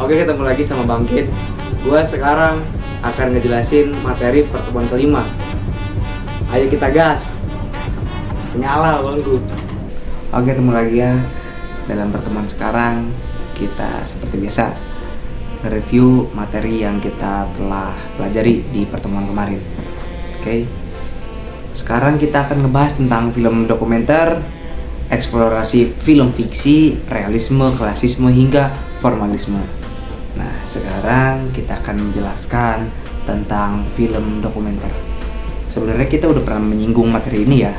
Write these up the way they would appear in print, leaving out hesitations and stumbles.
Oke, ketemu lagi sama Bang Kit. Gua sekarang akan ngejelasin materi pertemuan kelima. Ayo kita gas. Nyala bangku. Oke, ketemu lagi ya. Dalam pertemuan sekarang kita seperti biasa nge-review materi yang kita telah pelajari di pertemuan kemarin. Oke. Sekarang kita akan ngebahas tentang film dokumenter, eksplorasi film fiksi, realisme, klasisme hingga formalisme. Nah, sekarang kita akan menjelaskan tentang film dokumenter. Sebenarnya kita udah pernah menyinggung materi ini ya.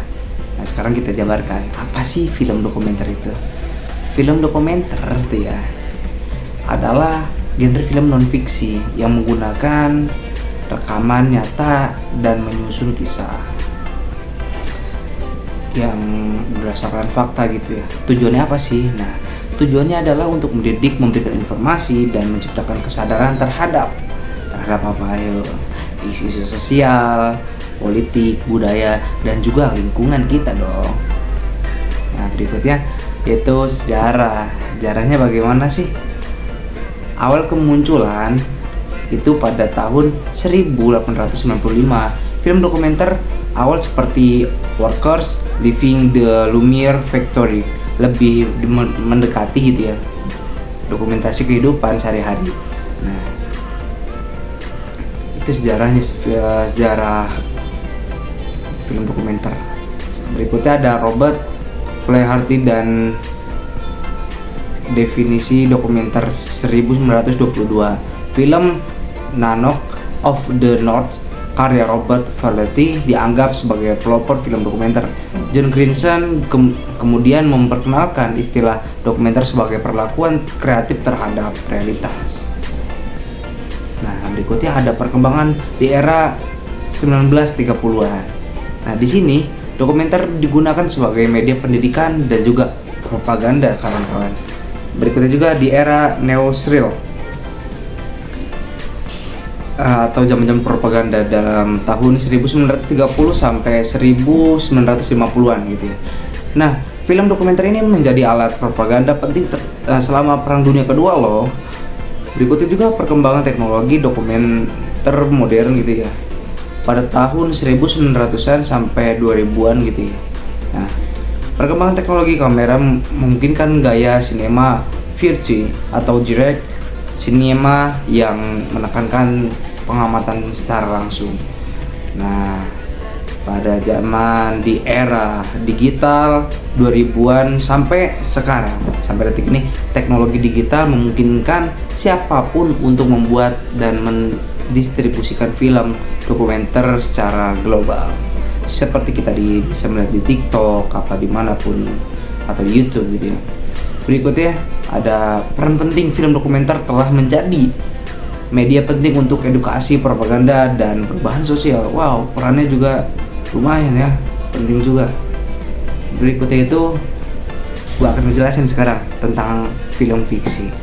Nah, sekarang kita jabarkan, apa sih film dokumenter itu? Film dokumenter itu ya adalah genre film non-fiksi yang menggunakan rekaman nyata dan menyusun kisah yang berdasarkan fakta gitu ya. Tujuannya apa sih? Nah, tujuannya adalah untuk mendidik, memberikan informasi dan menciptakan kesadaran terhadap apa ayo, isu-isu sosial, politik, budaya dan juga lingkungan kita dong. Nah, berikutnya yaitu sejarah. Sejarahnya bagaimana sih? Awal kemunculan itu pada tahun 1895. Film dokumenter awal seperti Workers Living the Lumiere Factory lebih mendekati gitu ya, dokumentasi kehidupan sehari-hari. Nah, itu sejarahnya, sejarah film dokumenter. Berikutnya ada Robert Flaherty dan definisi dokumenter 1922. Film Nanook of the North karya Robert Flaherty dianggap sebagai pelopor film dokumenter. John Grierson kemudian memperkenalkan istilah dokumenter sebagai perlakuan kreatif terhadap realitas. Nah, berikutnya ada perkembangan di era 1930-an. Nah, di sini dokumenter digunakan sebagai media pendidikan dan juga propaganda, kawan-kawan. Berikutnya juga di era neo-surreal atau zaman-zaman propaganda dalam tahun 1930 sampai 1950-an gitu ya. Nah, film dokumenter ini menjadi alat propaganda penting selama Perang Dunia Kedua loh. Berikutnya juga perkembangan teknologi dokumenter modern gitu ya, pada tahun 1900-an sampai 2000-an gitu ya. Nah, perkembangan teknologi kamera memungkinkan gaya sinema virtual atau direct sinema yang menekankan pengamatan secara langsung. Nah, pada zaman di era digital 2000-an sampai sekarang, sampai detik ini, teknologi digital memungkinkan siapapun untuk membuat dan mendistribusikan film dokumenter secara global. Seperti kita bisa melihat di TikTok, apa dimanapun, atau YouTube gitu ya. Berikutnya ada peran penting film dokumenter telah menjadi media penting untuk edukasi, propaganda, dan perubahan sosial. Wow, perannya juga lumayan ya, penting juga. Berikutnya itu gua akan menjelaskan sekarang tentang film fiksi.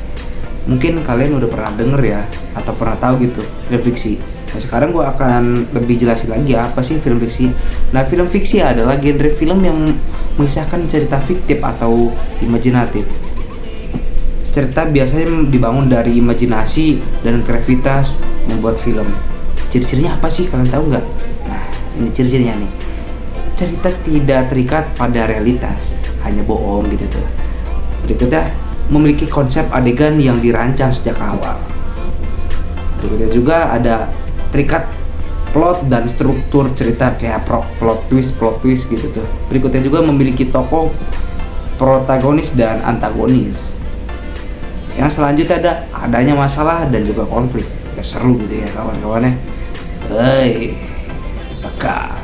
Mungkin kalian udah pernah denger ya, atau pernah tahu gitu film fiksi. Nah, sekarang gua akan lebih jelasin lagi apa sih film fiksi. Nah, film fiksi adalah genre film yang mengisahkan cerita fiktif atau imajinatif. Cerita biasanya dibangun dari imajinasi dan kreativitas membuat film. Ciri-cirinya apa sih, kalian tahu nggak? Nah, ini ciri-cirinya nih. Cerita tidak terikat pada realitas, hanya bohong gitu tuh. Berikutnya, memiliki konsep adegan yang dirancang sejak awal. Berikutnya juga ada terikat plot dan struktur cerita kayak plot twist gitu tuh. Berikutnya juga memiliki tokoh protagonis dan antagonis. Yang selanjutnya ada adanya masalah dan juga konflik. Ya, seru gitu ya kawan-kawannya. Peka.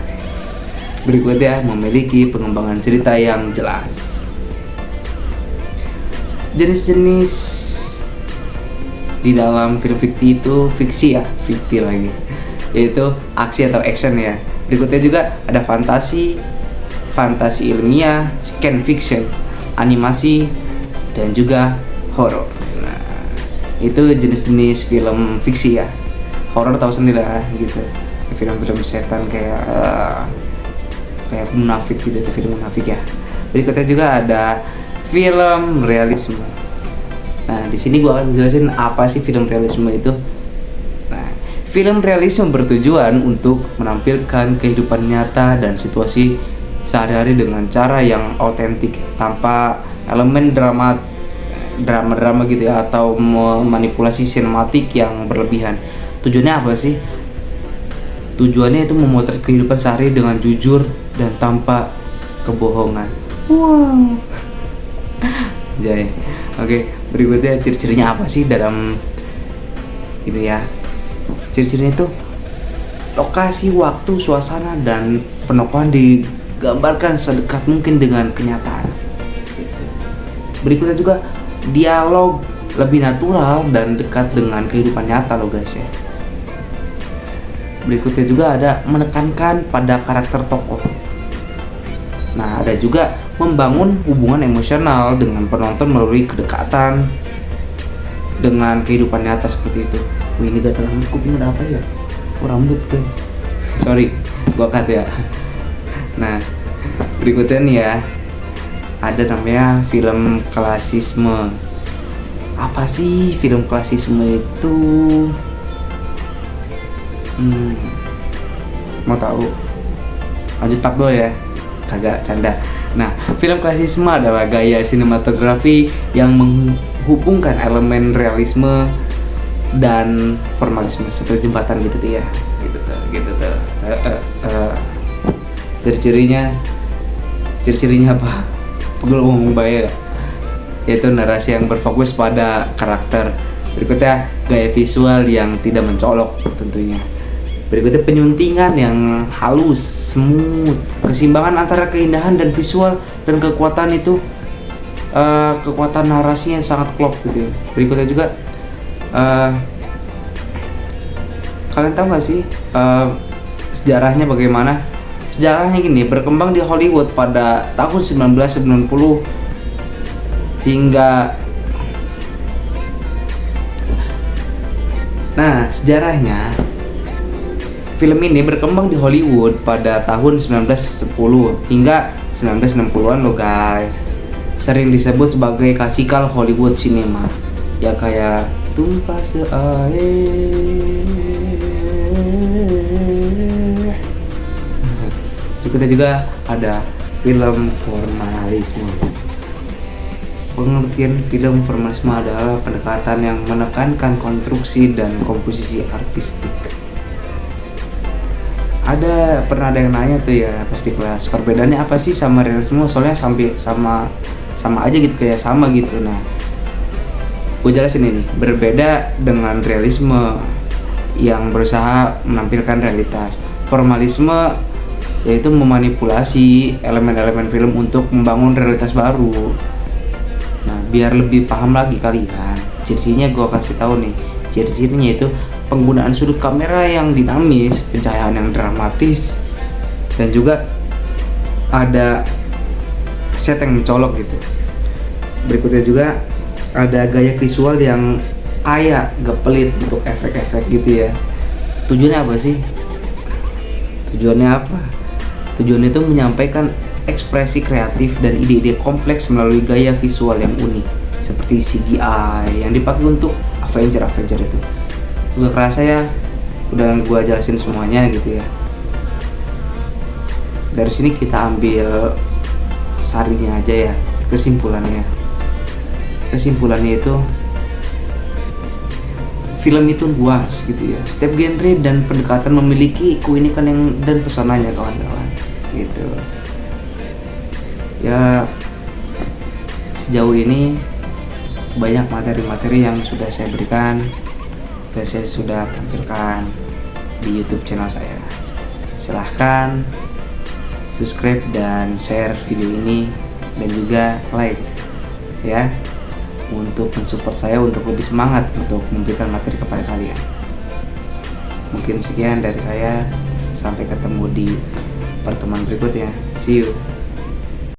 Berikutnya memiliki pengembangan cerita yang jelas. Jenis-jenis di dalam film fiksi lagi, yaitu aksi atau action ya. Berikutnya juga ada fantasi ilmiah, science fiction, animasi, dan juga horor. Nah, itu jenis-jenis film fiksi ya. Horor tahu sendiri lah gitu, film-film setan kayak munafik gitu, film munafik ya. Berikutnya juga ada film realisme. Nah, di sini gua akan jelasin apa sih film realisme itu. Nah, film realisme bertujuan untuk menampilkan kehidupan nyata dan situasi sehari-hari dengan cara yang otentik tanpa elemen drama gitu ya, atau manipulasi sinematik yang berlebihan. Tujuannya apa sih? Tujuannya itu memotret kehidupan sehari dengan jujur dan tanpa kebohongan. Wow. Jay. Oke, berikutnya ciri-cirinya apa sih dalam ini ya? Ciri-cirinya itu lokasi, waktu, suasana, dan penokohan digambarkan sedekat mungkin dengan kenyataan. Gitu. Berikutnya juga dialog lebih natural dan dekat dengan kehidupan nyata loh guys ya. Berikutnya juga ada menekankan pada karakter tokoh. Nah, ada juga membangun hubungan emosional dengan penonton melalui kedekatan dengan kehidupan nyata seperti itu. Wih, ini gatal rambut, kuping ada apa ya? Oh, rambut guys. Sorry, gua cut ya. Nah, berikutnya nih ya, ada namanya film klasisme. Apa sih film klasisme itu? Mau tahu? Lanjut part 2 ya. Kagak canda. Nah, film klasisme adalah gaya sinematografi yang menghubungkan elemen realisme dan formalisme seperti jembatan gitu tuh ya. Gitu tuh. Ciri-cirinya apa? Pegel ngomong bahaya. Yaitu narasi yang berfokus pada karakter. Berikutnya gaya visual yang tidak mencolok tentunya. Berikutnya penyuntingan yang halus, smooth, keseimbangan antara keindahan dan visual dan kekuatan itu, kekuatan narasinya sangat klop gitu ya. Berikutnya juga kalian tahu nggak sih sejarahnya bagaimana? Sejarahnya gini, berkembang di Hollywood pada tahun 1990 hingga. Nah, sejarahnya film ini berkembang di Hollywood pada tahun 1910 hingga 1960-an loh guys. Sering disebut sebagai klasikal Hollywood cinema. Ya kayak Tumpah Seair. Berikutnya juga ada film formalisme. Pengertian film formalisme adalah pendekatan yang menekankan konstruksi dan komposisi artistik. Pernah ada yang nanya tuh ya pas di kelas, perbedaannya apa sih sama realisme? Soalnya sama aja gitu, kayak sama gitu. Nah, gue jelasin ini. Berbeda dengan realisme yang berusaha menampilkan realitas. Formalisme yaitu memanipulasi elemen-elemen film untuk membangun realitas baru. Nah, biar lebih paham lagi kalian, ciri-cirinya gue kasih tahu nih. Ciri-cirinya itu penggunaan sudut kamera yang dinamis, pencahayaan yang dramatis, dan juga ada set yang mencolok gitu. Berikutnya juga ada gaya visual yang kaya, gak pelit untuk efek-efek gitu ya. Tujuannya apa sih? Tujuannya itu menyampaikan ekspresi kreatif dan ide-ide kompleks melalui gaya visual yang unik, seperti CGI yang dipakai untuk Avenger itu. Gue kerasa ya, udah gue jelasin semuanya gitu ya. Dari sini kita ambil sarinya aja ya, kesimpulannya itu film itu luas gitu ya. Setiap genre dan pendekatan memiliki keunikan dan pesonanya kawan-kawan gitu. Ya, sejauh ini banyak materi-materi yang sudah saya berikan dan saya sudah tampilkan di YouTube channel saya. Silahkan subscribe dan share video ini dan juga like ya, untuk mensupport saya untuk lebih semangat untuk memberikan materi kepada kalian. Mungkin sekian dari saya, sampai ketemu di pertemuan berikutnya. See you.